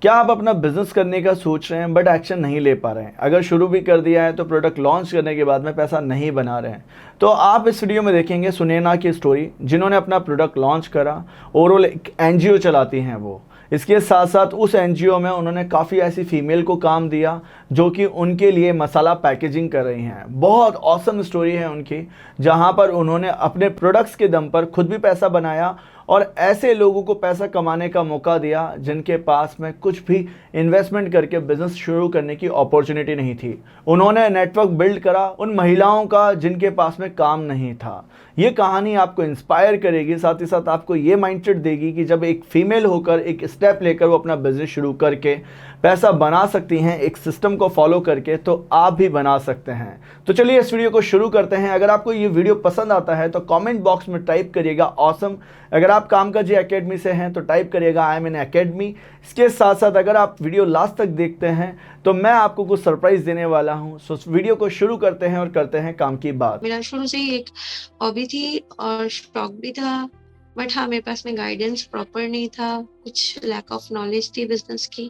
क्या आप अपना बिजनेस करने का सोच रहे हैं बट एक्शन नहीं ले पा रहे हैं? अगर शुरू भी कर दिया है तो प्रोडक्ट लॉन्च करने के बाद में पैसा नहीं बना रहे हैं, तो आप इस वीडियो में देखेंगे सुनैना की स्टोरी, जिन्होंने अपना प्रोडक्ट लॉन्च करा। ओवरऑल एक एनजीओ चलाती हैं वो। इसके साथ साथ उस एनजीओ में उन्होंने काफ़ी ऐसी फीमेल को काम दिया जो कि उनके लिए मसाला पैकेजिंग कर रही हैं। बहुत ऑसम स्टोरी है उनकी, जहां पर उन्होंने अपने प्रोडक्ट्स के दम पर खुद भी पैसा बनाया और ऐसे लोगों को पैसा कमाने का मौका दिया जिनके पास में कुछ भी इन्वेस्टमेंट करके बिजनेस शुरू करने की अपॉर्चुनिटी नहीं थी। उन्होंने नेटवर्क बिल्ड करा उन महिलाओं का जिनके पास में काम नहीं था। ये कहानी आपको इंस्पायर करेगी, साथ ही साथ आपको ये माइंडसेट देगी कि जब एक फीमेल होकर एक स्टेप लेकर वो अपना बिजनेस शुरू करके पैसा बना सकती हैं एक सिस्टम को फॉलो करके, तो आप भी बना सकते हैं। तो चलिए इस वीडियो को शुरू करते हैं। अगर आपको ये वीडियो पसंद आता है तो कमेंट बॉक्स में टाइप करिएगा ऑसम। अगर आप कामकाजी एकेडमी से हैं तो टाइप करिएगा आई एम इन एकेडमी। इसके साथ साथ अगर आप वीडियो लास्ट तक देखते हैं तो मैं आपको कुछ सरप्राइज देने वाला हूं। सो वीडियो को शुरू करते हैं और करते हैं काम की बात। मेरा शुरू से ही एक हॉबी थी और शौक भी था, बट हाँ, मेरे पास में गाइडेंस प्रॉपर नहीं था। कुछ लैक ऑफ नॉलेज थी बिजनेस की,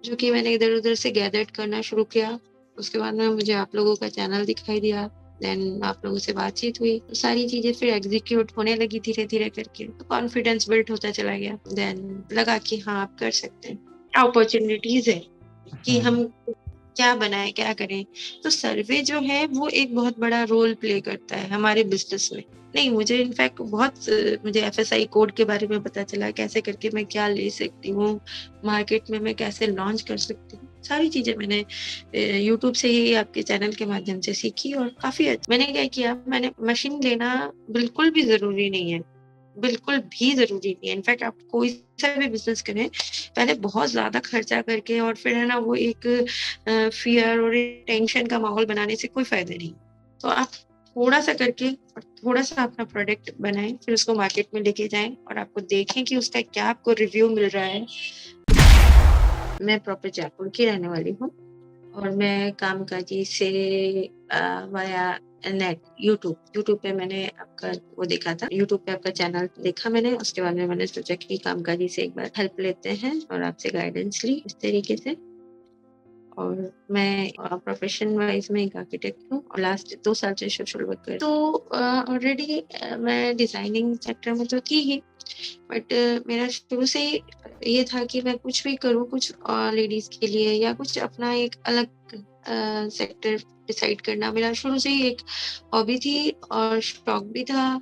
जो कि मैंने इधर उधर से गैदर करना शुरू किया। उसके बाद में मुझे आप लोगों का चैनल दिखाई दिया, देन आप लोगों से बातचीत हुई, तो सारी चीजें फिर एग्जीक्यूट होने लगी धीरे धीरे करके। तो कॉन्फिडेंस बिल्ड होता चला गया। देन लगा कि हाँ, आप कर सकते हैं, अपॉर्चुनिटीज है कि हम क्या बनाए, क्या करें। तो सर्वे जो है वो एक बहुत बड़ा रोल प्ले करता है हमारे बिजनेस में। नहीं, मुझे इनफैक्ट मुझे एफएसआई कोड के बारे में पता चला, कैसे करके मैं क्या ले सकती हूँ मार्केट में, मैं कैसे लॉन्च कर सकती हूँ। सारी चीजें मैंने यूट्यूब से ही आपके चैनल के माध्यम से सीखी और काफी अच्छा। मैंने क्या किया, मैंने मशीन लेना बिल्कुल भी जरूरी नहीं है, बिल्कुल भी जरूरी नहीं है। इनफैक्ट आप कोई सा भी बिजनेस करें, पहले बहुत ज्यादा खर्चा करके और फिर है ना वो एक फियर और टेंशन का माहौल बनाने से कोई फायदा नहीं। तो आप थोड़ा सा करके और थोड़ा सा अपना प्रोडक्ट बनाएं, फिर उसको मार्केट में लेके जाएं और आपको देखें कि उसका क्या आपको रिव्यू मिल रहा है। मैं प्रॉपर जयपुर की रहने वाली हूँ और मैं कामकाजी से वाया नेट यूट्यूब पे मैंने आपका वो देखा था, यूट्यूब पे आपका चैनल देखा मैंने। उसके बाद में मैंने सोचा कि कामकाजी से एक बार हेल्प लेते हैं और आपसे गाइडेंस ली इस तरीके से। और मैं प्रोफेशन वाइज में एक आर्किटेक्ट हूँ और लास्ट 2 साल से सोशल वर्क कर। तो ऑलरेडी मैं डिजाइनिंग सेक्टर में तो थी ही, बट मेरा शुरू से ही ये था कि मैं कुछ भी करूँ, कुछ लेडीज के लिए या कुछ अपना एक अलग सेक्टर डिसाइड करना। मेरा शुरू से ही एक हॉबी थी और शौक भी था,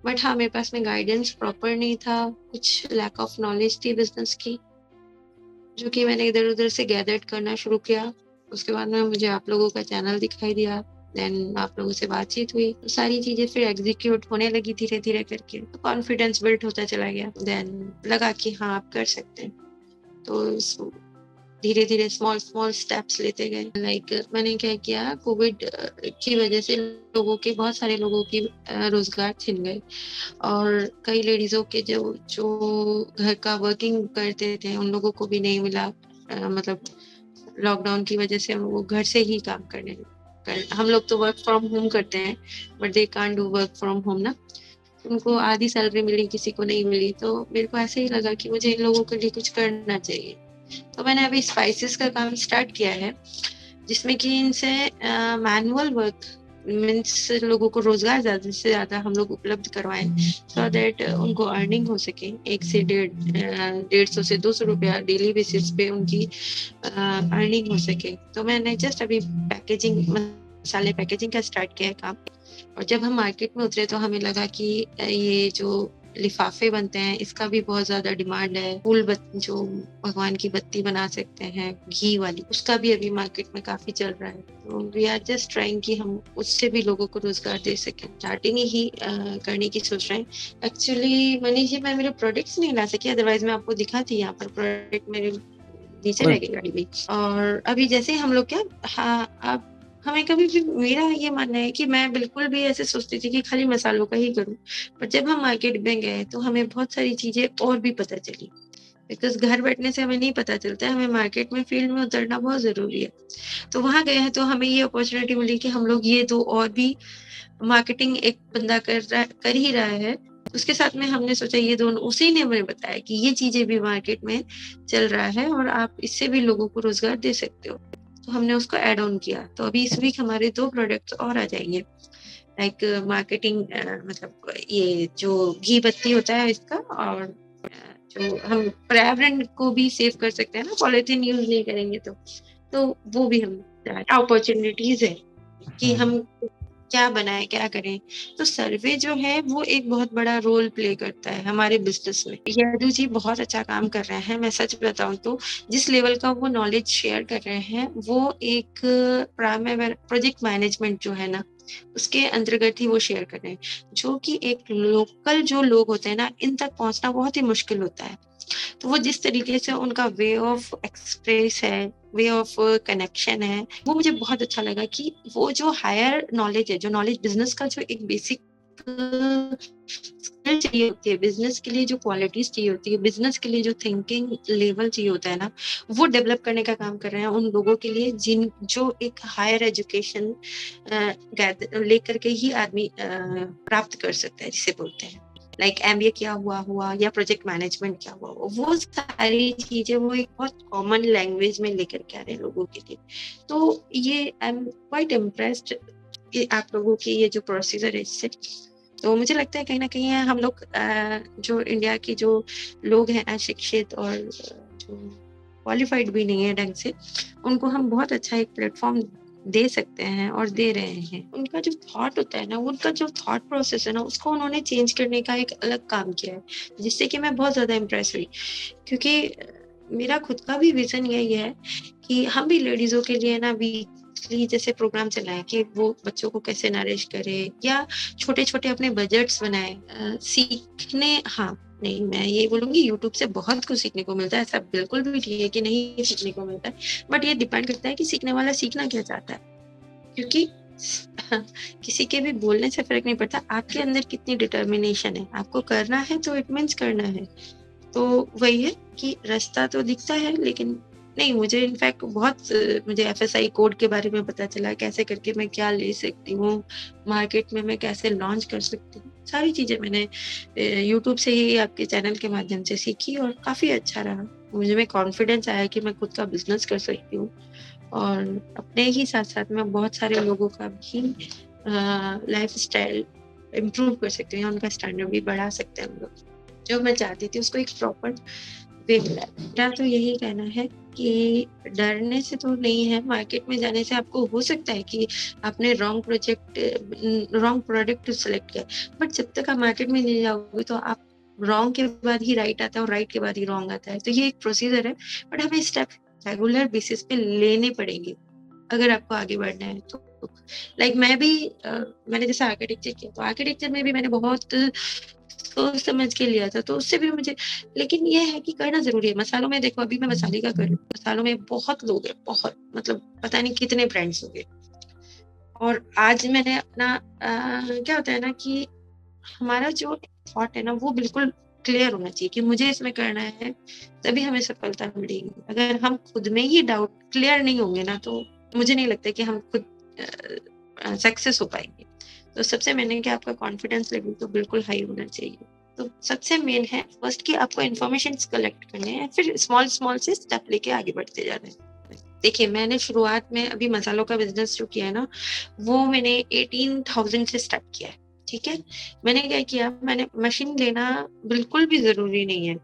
बट हाँ, मेरे पास में गाइडेंस प्रॉपर नहीं था। कुछ लैक ऑफ नॉलेज थी बिजनेस की, जो कि मैंने इधर उधर से गैदर करना शुरू किया। उसके बाद में मुझे आप लोगों का चैनल दिखाई दिया, देन आप लोगों से बातचीत हुई, तो सारी चीजें फिर एग्जीक्यूट होने लगी धीरे धीरे करके। तो कॉन्फिडेंस बिल्ड होता चला गया। देन लगा कि हाँ, आप कर सकते हैं। तो धीरे धीरे स्मॉल स्मॉल स्टेप्स लेते गए। लाइक मैंने क्या किया, कोविड की वजह से बहुत सारे लोगों की रोजगार छिन गए और कई लेडीजों के जो जो घर का वर्किंग करते थे उन लोगों को भी नहीं मिला। मतलब लॉकडाउन की वजह से वो घर से ही काम हम लोग तो वर्क फ्रॉम होम करते हैं, but they can't do work from home ना। उनको आधी सैलरी मिली, किसी को नहीं मिली। तो मेरे को ऐसे ही लगा कि मुझे इन लोगों के लिए कुछ करना चाहिए। तो मैंने अभी स्पाइसेस का काम स्टार्ट किया है, जिसमें कि इनसे मैनुअल वर्क मीन्स लोगों को रोजगार ज्यादा से ज्यादा हम लोग उपलब्ध करवाएं, सो दैट उनको अर्निंग हो सके। 100 से 150 से 200 रुपया डेली बेसिस पे उनकी अर्निंग हो सके। तो मैंने जस्ट अभी मसाले पैकेजिंग का स्टार्ट किया है काम। और जब हम मार्केट में उतरे तो हमें लगा कि ये जो लिफाफे बनते हैं इसका भी बहुत ज्यादा डिमांड है। जो भगवान की बत्ती बना सकते हैं घी वाली, उसका भी अभी मार्केट में काफी चल रहा है। तो वी आर जस्ट ट्राइंग कि हम उससे भी लोगों को रोजगार दे सकें। स्टार्टिंग ही करने की सोच रहे हैं। एक्चुअली मनीष जी, मैं मेरे प्रोडक्ट्स नहीं ला सकी, अदरवाइज मैं आपको दिखाती। यहाँ पर प्रोडक्ट मेरे नीचे रह गई गाड़ी में। और अभी जैसे हम लोग क्या, हाँ, आप हमें कभी भी, मेरा ये मानना है कि मैं बिल्कुल भी ऐसे सोचती थी कि खाली मसालों का ही करूं, पर जब हम मार्केट में गए तो हमें बहुत सारी चीजें और भी पता चली। बिकॉज घर बैठने से हमें नहीं पता चलता है, हमें मार्केट में फील्ड में उतरना बहुत जरूरी है। तो वहां गए हैं तो हमें ये अपॉर्चुनिटी मिली कि हम लोग ये दो और भी मार्केटिंग एक बंदा कर ही रहा है, उसके साथ में हमने सोचा ये दोनों, उसी ने हमें बताया कि ये चीजें भी मार्केट में चल रहा है और आप इससे भी लोगों को रोजगार दे सकते हो। तो हमने उसको ऐड ऑन किया। तो अभी इस वीक हमारे 2 प्रोडक्ट्स और आ जाएंगे, लाइक मार्केटिंग, मतलब ये जो घी बत्ती होता है इसका, और जो हम पर्यावरण को भी सेव कर सकते हैं ना, पॉलिथीन यूज नहीं करेंगे तो वो भी हम अपॉर्चुनिटीज है कि हम क्या बनाए, क्या करें। तो सर्वे जो है वो एक बहुत बड़ा रोल प्ले करता है हमारे बिजनेस में। यदु जी बहुत अच्छा काम कर रहे हैं, मैं सच बताऊं तो जिस लेवल का वो नॉलेज शेयर कर रहे हैं, वो एक प्रोजेक्ट मैनेजमेंट जो है ना, उसके अंतर्गत ही वो शेयर कर रहे हैं, जो कि एक लोकल जो लोग होते हैं ना, इन तक पहुंचना बहुत ही मुश्किल होता है। तो वो जिस तरीके से उनका वे ऑफ एक्सप्रेस है, वे ऑफ कनेक्शन है, वो मुझे बहुत अच्छा लगा कि वो जो हायर नॉलेज है, जो नॉलेज बिजनेस का जो एक बेसिक स्किल चाहिए होती है, बिजनेस के लिए जो क्वालिटीज चाहिए होती है, बिजनेस के लिए जो थिंकिंग लेवल चाहिए होता है ना, वो डेवलप करने का काम कर रहे हैं उन लोगों के लिए जिन जो एक हायर एजुकेशन लेकर के ही आदमी प्राप्त कर सकता है, जिसे बोलते हैं लाइक MBA किया हुआ या प्रोजेक्ट मैनेजमेंट किया हुआ, वो सारी चीजें वो एक बहुत कॉमन लैंग्वेज में लेकर के आ रहे हैं लोगों के लिए। तो ये आई एम क्वाइट इम्प्रेस्ड कि आप लोगों की ये जो प्रोसीजर है इससे। तो मुझे लगता है कहीं ना कहीं हम लोग जो इंडिया के जो लोग हैं अशिक्षित और जो क्वालिफाइड भी नहीं है ढंग से, उनको हम बहुत अच्छा एक प्लेटफॉर्म दे सकते हैं और दे रहे हैं। उनका जो थॉट होता है ना, उनका जो थॉट प्रोसेस है ना, उसको उन्होंने चेंज करने का एक अलग काम किया है, जिससे कि मैं बहुत ज्यादा इम्प्रेस हुई। क्योंकि मेरा खुद का भी विजन यही है कि हम भी लेडीजों के लिए ना वीकली जैसे प्रोग्राम चलाएं कि वो बच्चों को कैसे नरिश करे, या छोटे छोटे अपने बजट्स बनाए सीखने। हाँ, नहीं मैं ये बोलूंगी यूट्यूब से बहुत कुछ सीखने को मिलता है, ऐसा बिल्कुल भी नहीं है कि नहीं सीखने को मिलता है, बट ये डिपेंड करता है कि सीखने वाला सीखना क्या चाहता है। क्योंकि किसी के भी बोलने से फर्क नहीं पड़ता, आपके अंदर कितनी डिटर्मिनेशन है, आपको करना है तो इट मीन्स करना है। तो वही है कि रास्ता तो दिखता है, लेकिन नहीं, मुझे इनफैक्ट बहुत मुझे FSI कोड के बारे में पता चला, कैसे करके मैं क्या ले सकती हूँ मार्केट में, मैं कैसे लॉन्च कर सकती हूँ। सारी चीजें मैंने यूट्यूब से ही आपके चैनल के माध्यम से सीखी और काफी अच्छा रहा। मुझे में कॉन्फिडेंस आया कि मैं खुद का बिजनेस कर सकती हूँ और अपने ही साथ साथ में बहुत सारे लोगों का भी लाइफ स्टाइल इम्प्रूव कर सकती हूँ, उनका स्टैंडर्ड भी बढ़ा सकते हैं हम लोग। जो मैं चाहती थी उसको एक प्रॉपर वे मिला। मेरा तो यही कहना है कि डरने से तो नहीं है, मार्केट में जाने से आपको हो सकता है कि आपने रॉन्ग प्रोडक्ट सेलेक्ट किया, बट जब तक आप मार्केट में नहीं जाओगे तो आप रॉन्ग के बाद ही राइट आता है और राइट के बाद ही रॉन्ग आता है। तो ये एक प्रोसीजर है, बट हमें स्टेप रेगुलर बेसिस पे लेने पड़ेंगे अगर आपको आगे बढ़ना है तो। लाइक मैं भी मैंने जैसे आर्किटेक्चर किया, तो आर्किटेक्चर में भी मैंने बहुत सोच समझ के लिया था, तो उससे भी मुझे, लेकिन ये है कि करना जरूरी है। मसालों में देखो, अभी मैं मसाले का कर रही हूँ, मसालों में बहुत लोग हैं, बहुत मतलब पता नहीं कितने ब्रांड्स हो गए। और आज मैंने अपना क्या होता है ना कि हमारा जो थॉट है ना वो बिल्कुल क्लियर होना चाहिए कि मुझे इसमें करना है, तभी हमें सफलता मिलेगी। अगर हम खुद में ही डाउट क्लियर नहीं होंगे ना, तो मुझे नहीं लगता कि हम खुद सक्सेस हो पाएंगे। तो सबसे मेन है कि आपका कॉन्फिडेंस लेवल तो बिल्कुल हाई होना चाहिए। तो सबसे मेन है फर्स्ट कि आपको इन्फॉर्मेशन कलेक्ट करने हैं, फिर स्मॉल स्मॉल से स्टेप लेके आगे बढ़ते जाना है। देखिए, मैंने शुरुआत में अभी मसालों का बिजनेस जो किया है ना, वो मैंने 18,000 से स्टार्ट किया है। ठीक है, मैंने क्या किया, मैंने मशीन लेना बिल्कुल भी जरूरी नहीं है,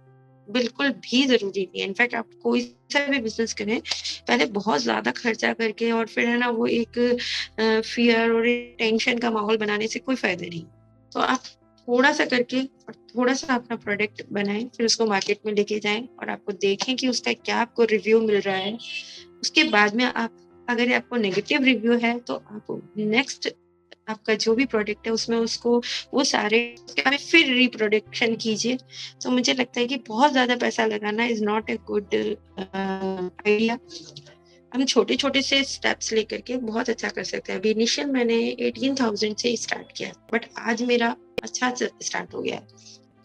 बिल्कुल भी जरूरी नहीं है। इनफैक्ट आप कोई सा भी बिजनेस करें, पहले बहुत ज्यादा खर्चा करके और फिर है ना वो एक फियर और टेंशन का माहौल बनाने से कोई फायदा नहीं। तो आप थोड़ा सा करके और थोड़ा सा अपना प्रोडक्ट बनाएं, फिर उसको मार्केट में लेके जाएं और आपको देखें कि उसका क्या आपको रिव्यू मिल रहा है। उसके बाद में आप, अगर आपको नेगेटिव रिव्यू है तो आप नेक्स्ट आपका जो भी प्रोडक्ट है उसमें उसको वो सारे फिर रिप्रोडक्शन कीजिए। तो मुझे लगता है कि बहुत ज्यादा पैसा लगाना is not a good idea. हम छोटे छोटे से स्टेप्स लेकर के बहुत अच्छा कर सकते हैं। अभी इनिशियल मैंने 18,000 से स्टार्ट किया, बट आज मेरा अच्छा स्टार्ट हो गया है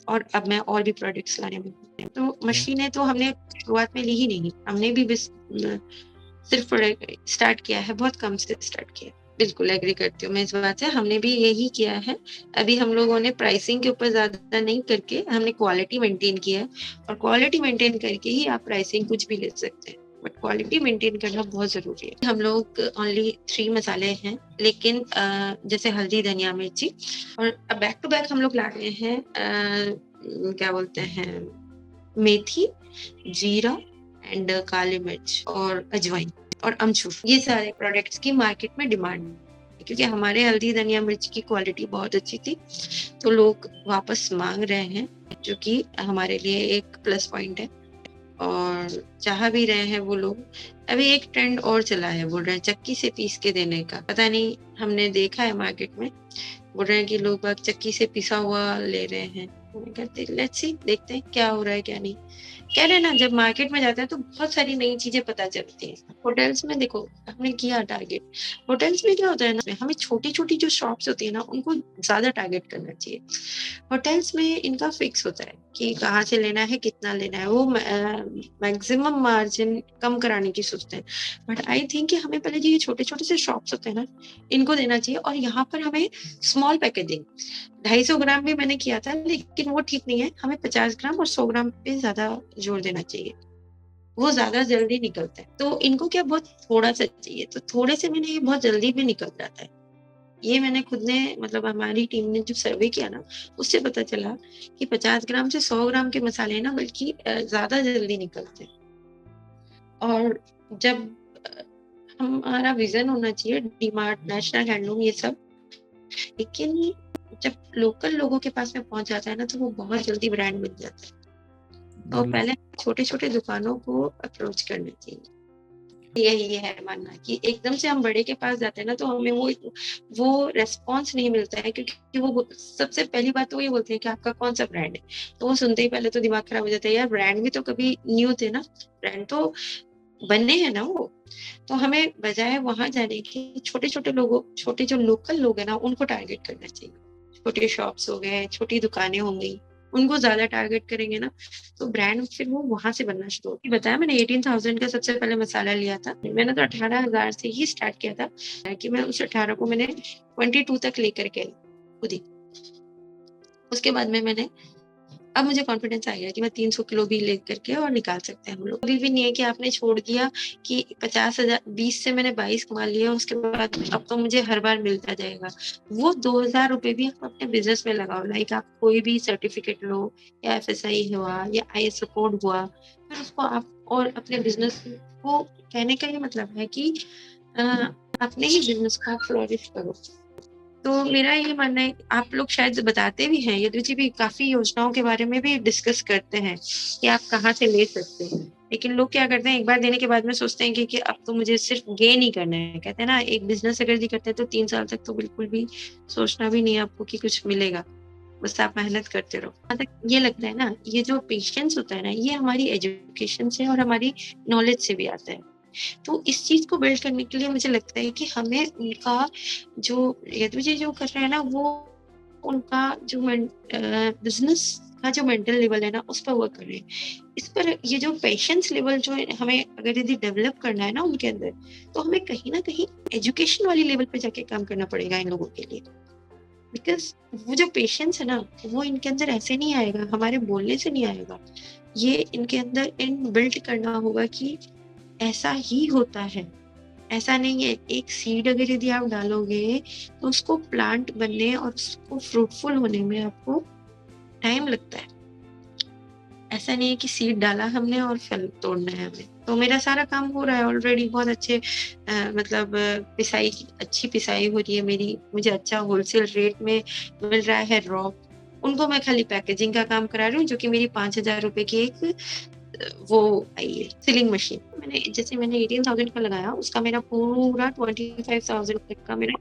और अब मैं और भी प्रोडक्ट्स लाने में। तो मशीनें तो हमने शुरुआत में ली ही नहीं, हमने भी सिर्फ स्टार्ट किया है, बहुत कम से स्टार्ट किया। बिल्कुल एग्री करती हूँ मैं इस बात से। हमने भी यही किया है। अभी हम लोगों ने प्राइसिंग के ऊपर ज़्यादा नहीं करके हमने क्वालिटी मेंटेन किया है, और क्वालिटी मेंटेन करके ही आप प्राइसिंग कुछ भी ले सकते हैं, बट क्वालिटी मेंटेन करना बहुत ज़रूरी है। हम लोग ओनली 3 मसाले हैं, लेकिन जैसे हल्दी, धनिया, मिर्ची, और बैक टू बैक हम लोग ला रहे हैं क्या बोलते हैं, मेथी, जीरा एंड काली मिर्च और अजवाइन और अमचूर। ये सारे प्रोडक्ट्स की मार्केट में डिमांड है, क्योंकि हमारे हल्दी, धनिया, मिर्च की क्वालिटी बहुत अच्छी थी, तो लोग वापस मांग रहे हैं, जो कि हमारे लिए एक प्लस पॉइंट है। और चाह भी रहे हैं वो लोग। अभी एक ट्रेंड और चला है, बोल रहे हैं चक्की से पीस के देने का। पता नहीं, हमने देखा है मार्केट में, बोल रहे हैं कि लोग बाग चक्की से पिसा हुआ ले रहे हैं। मैं कहते लेट्स सी, देखते हैं क्या हो रहा है क्या नहीं। कह रहे हैं ना, जब मार्केट में जाते हैं तो बहुत सारी नई चीजें पता चलती हैं। होटल्स में देखो, हमने किया टारगेट। होटल्स में क्या होता है ना, हमें छोटी छोटी जो शॉप्स होती है ना, उनको ज्यादा टारगेट करना चाहिए। होटल्स में इनका फिक्स होता है कि कहाँ से लेना है, कितना लेना है, वो मैक्सिमम मार्जिन कम कराने की सोचते हैं। बट आई थिंक कि हमें पहले जो ये छोटे छोटे से शॉप्स होते हैं ना, इनको देना चाहिए। और यहाँ पर हमें स्मॉल पैकेजिंग, 250 ग्राम भी मैंने किया था, लेकिन वो ठीक नहीं है। हमें 50 ग्राम और 100 ग्राम पे ज्यादा जोर देना चाहिए, वो ज्यादा जल्दी निकलता है। तो इनको क्या, बहुत थोड़ा सा चाहिए, तो थोड़े से मैंने ये बहुत जल्दी भी निकल जाता है। ये मैंने खुद ने, मतलब हमारी टीम ने जो सर्वे किया ना, उससे पता चला कि 50 ग्राम से 100 ग्राम के मसाले ना बल्कि ज्यादा जल्दी निकलते हैं। और जब हमारा विजन होना चाहिए डीमार्ट, नेशनल हैंडलूम, ये सब, लेकिन जब लोकल लोगों के पास में पहुंच जाता है ना, तो वो बहुत जल्दी ब्रांड बन जाता है। तो पहले छोटे छोटे दुकानों को अप्रोच करना चाहिए। यही है मानना कि एकदम से हम बड़े के पास जाते हैं ना, तो हमें वो रेस्पॉन्स नहीं मिलता है, क्योंकि वो सबसे पहली बात तो ये बोलते हैं कि आपका कौन सा ब्रांड है। तो वो सुनते ही पहले तो दिमाग खराब हो जाता है, यार ब्रांड भी तो कभी न्यू थे ना, ब्रांड तो बने हैं ना वो। तो हमें बजाय वहां जाने के, छोटे छोटे लोगों, छोटे जो लोकल लोग हैं ना, उनको टारगेट करना चाहिए। छोटे शॉप्स हो गए, छोटी दुकानें हो गई, उनको ज्यादा टारगेट करेंगे ना, तो ब्रांड फिर वो वहां से बनना शुरू होगी। बताया मैंने 18,000 का सबसे पहले मसाला लिया था मैंने, तो 18,000 से ही स्टार्ट किया था, कि मैं उस 18 को मैंने 22 तक लेकर के खुद ही। उसके बाद में मैंने, अब मुझे कॉन्फिडेंस आ गया कि मैं 300 किलो भी लेकर के और निकाल सकते हैं हम लोग। अभी भी नहीं है कि आपने छोड़ दिया कि 50,000, 20 से मैंने 22 कमा लिया, उसके बाद अब तो मुझे हर बार मिलता जाएगा। वो 2,000 रुपए भी आप अपने बिजनेस में लगाओ। लाइक आप कोई भी सर्टिफिकेट लो, या FSI हुआ, या IS कोड हुआ, फिर उसको आप और अपने बिजनेस को, कहने का ये मतलब है कि अपने ही बिजनेस को फ्लोरिश करो। तो मेरा ये मानना है, आप लोग शायद बताते भी हैं, यदु जी भी काफी योजनाओं के बारे में भी डिस्कस करते हैं कि आप कहाँ से ले सकते हैं। लेकिन लोग क्या करते हैं, एक बार देने के बाद में सोचते हैं कि अब तो मुझे सिर्फ गेन ही करना है। कहते हैं ना, एक बिजनेस अगर जी करते हैं तो 3 साल तक तो बिल्कुल भी सोचना भी नहीं है आपको कि कुछ मिलेगा, बस आप मेहनत करते रहो। जहाँ तक ये लगता है ना, ये जो पेशेंस होता है ना, ये हमारी एजुकेशन से और हमारी नॉलेज से भी आता है। तो इस चीज को बिल्ड करने के लिए मुझे लगता है कि हमें उनका, जो यदु जी जो कर रहे हैं ना, वो उनका जो बिजनेस का जो मेंटल लेवल है ना, उस पर वर्क कर रहे हैं। इस पर ये जो पेशेंस लेवल जो हमें अगर यदि डेवलप करना है ना उनके अंदर, तो हमें कहीं ना कहीं एजुकेशन वाली लेवल पे जाके काम करना पड़ेगा इन लोगों के लिए। बिकॉज वो जो पेशेंस है ना, वो इनके अंदर ऐसे नहीं आएगा, हमारे बोलने से नहीं आएगा। ये इनके अंदर इन बिल्ड करना होगा कि ऐसा ही होता है, ऐसा नहीं है। एक सीड अगर यदि आप डालोगे, तो उसको प्लांट बनने और उसको फ्रूटफुल होने में आपको टाइम लगता है। ऐसा नहीं है कि सीड डाला हमने और फल तोड़ना है हमें। तो मेरा सारा काम हो रहा है ऑलरेडी, बहुत अच्छे मतलब पिसाई, अच्छी पिसाई हो रही है मेरी, मुझे अच्छा होलसेल रेट में मिल रहा है रॉ। उनको मैं खाली पैकेजिंग का काम करा रही हूँ, जो कि मेरी 5,000 रुपए की एक वो आई है सीलिंग मशीन। मैंने 18,000 का लगाया, उसका मेरा पूरा 25,000 तक का मेरा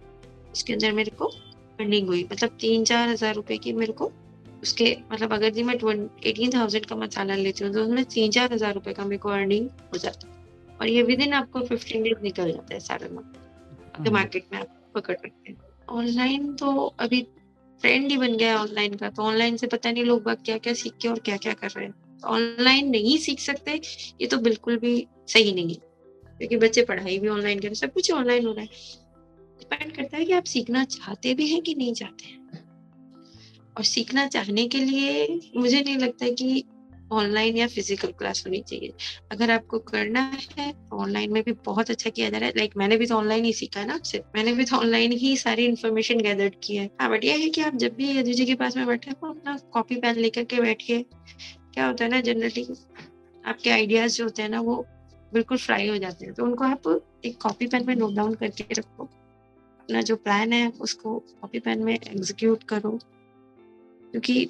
उसके अंदर मेरे को अर्निंग हुई। मतलब 3-4 हजार रुपए की मेरे को उसके, मतलब अगर जी मैं 18,000 का मसाला लेती हूँ, तो उसमें 3-4 हजार रुपए का मेरे को अर्निंग हो जाता है। और ये विद इन आपको 15 डेज निकल जाता है सारा आपके मार्केट में आप पकड़ सकते हैं। ऑनलाइन तो अभी ट्रेंड ही बन गया है ऑनलाइन का। तो ऑनलाइन से पता नहीं लोग बाग क्या क्या सीख के और क्या क्या कर रहे हैं। ऑनलाइन नहीं सीख सकते, ये तो बिल्कुल भी सही नहीं है, क्योंकि बच्चे पढ़ाई भी ऑनलाइन कर रहे हैं, सब कुछ ऑनलाइन हो रहा है। डिपेंड करता है कि आप सीखना चाहते भी हैं कि नहीं चाहते हैं। और सीखना चाहने के लिए मुझे नहीं लगता कि ऑनलाइन या फिजिकल क्लास होनी चाहिए। अगर आपको करना है तो ऑनलाइन में भी बहुत अच्छा किया जा रहा है। लाइक मैंने भी तो ऑनलाइन ही सीखा है ना आपसे, मैंने भी तो ऑनलाइन ही सारी इन्फॉर्मेशन गैदर की है। हाँ, बट ये है कि आप जब भी यदु जी के पास में बैठे तो अपना कॉपी पेन लेकर के बैठिए। क्या होता है ना, जनरली आपके आइडियाज जो होते हैं ना वो बिल्कुल फ्राई हो जाते हैं, तो उनको आप एक कॉपी पेन में नोट डाउन करके रखो। अपना जो प्लान है उसको कॉपी पेन में एग्जीक्यूट करो, क्योंकि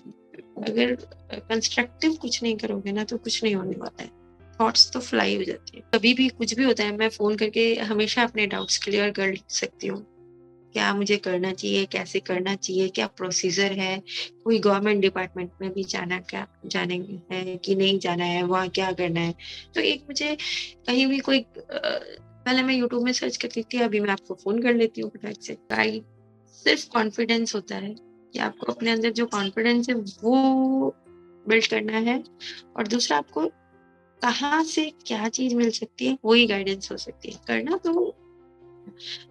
अगर कंस्ट्रक्टिव कुछ नहीं करोगे ना तो कुछ नहीं होने वाला है। थॉट्स तो फ्लाई हो जाती है। कभी भी कुछ भी होता है, मैं फोन करके हमेशा अपने डाउट्स क्लियर कर सकती हूँ। क्या मुझे करना चाहिए, कैसे करना चाहिए, क्या प्रोसीजर है, कोई गवर्नमेंट डिपार्टमेंट में भी जाने है कि नहीं जाना है, वहाँ क्या करना है। तो एक मुझे कहीं भी कोई पहले मैं यूट्यूब में सर्च करती थी, अभी मैं आपको फोन कर लेती हूँ फटाक से। सिर्फ कॉन्फिडेंस होता है कि आपको अपने अंदर जो कॉन्फिडेंस है वो बिल्ड करना है, और दूसरा आपको कहाँ से क्या चीज मिल सकती है वही गाइडेंस हो सकती है। करना तो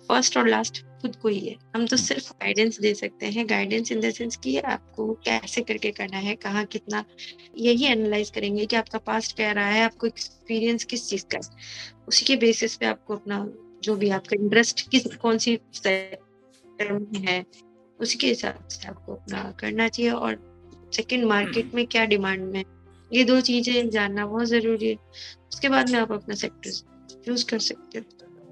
फर्स्ट और लास्ट खुद को ही है। हम तो सिर्फ गाइडेंस दे सकते हैं, गाइडेंस इन द सेंस कि आपको कैसे करके करना है, कहाँ कितना, यही एनालाइज करेंगे कि आपका पास्ट क्या रहा है, आपको एक्सपीरियंस किस चीज का, उसी के बेसिस पे आपको अपना जो भी आपका इंटरेस्ट कौन सी सेक्टर में है उसी के हिसाब से आपको अपना करना चाहिए। और सेकंड, मार्केट में क्या डिमांड में, ये दो चीजें जानना बहुत जरूरी है। उसके बाद में आप अपना सेक्टर चूज कर सकते हो,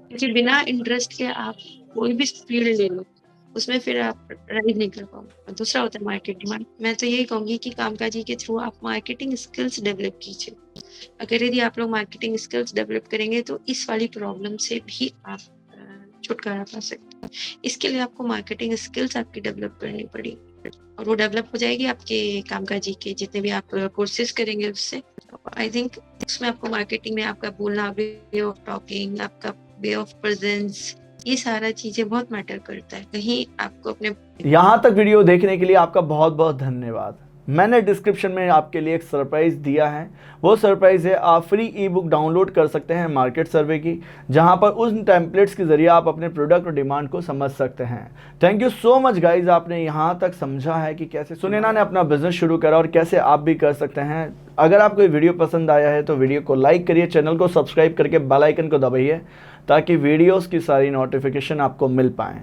क्योंकि बिना इंटरेस्ट के आप कोई भी फील्ड ले लो उसमें फिर आप राइज नहीं कर पाओगे। दूसरा होता है मार्केट डिमांड। मैं तो यही कहूंगी कि कामकाजी के थ्रू आप मार्केटिंग स्किल्स डेवलप कीजिए। अगर यदि आप लोग मार्केटिंग स्किल्स डेवलप करेंगे तो इस वाली प्रॉब्लम से भी आप छुटकारा पा सकते हैं। इसके लिए आपको मार्केटिंग स्किल्स आपकी डेवलप करनी पड़ेगी, और वो डेवलप हो जाएगी आपके कामकाजी के जितने भी आप कोर्सेज करेंगे उससे। आई थिंक उसमें आपको मार्केटिंग में आपका बोलना, वे ऑफ टॉकिंग, आपका वे ऑफ प्रेजेंस, ये सारा चीजें बहुत मैटर करता है। कहीं आपको अपने यहाँ तक वीडियो देखने के लिए आपका बहुत बहुत धन्यवाद। मैंने डिस्क्रिप्शन में आपके लिए एक सरप्राइज़ दिया है। वो सरप्राइज़ है, आप फ्री ई बुक डाउनलोड कर सकते हैं मार्केट सर्वे की, जहाँ पर उन टेम्पलेट्स के ज़रिए आप अपने प्रोडक्ट और डिमांड को समझ सकते हैं। Thank you so much guys, आपने यहाँ तक समझा है कि कैसे सुनैना ने अपना बिजनेस शुरू करा और कैसे आप भी कर सकते हैं। अगर आपको ये वीडियो पसंद आया है तो वीडियो को लाइक करिए, चैनल को सब्सक्राइब करके बेल आइकन को दबाइए ताकि वीडियोज़ की सारी नोटिफिकेशन आपको मिल पाएँ।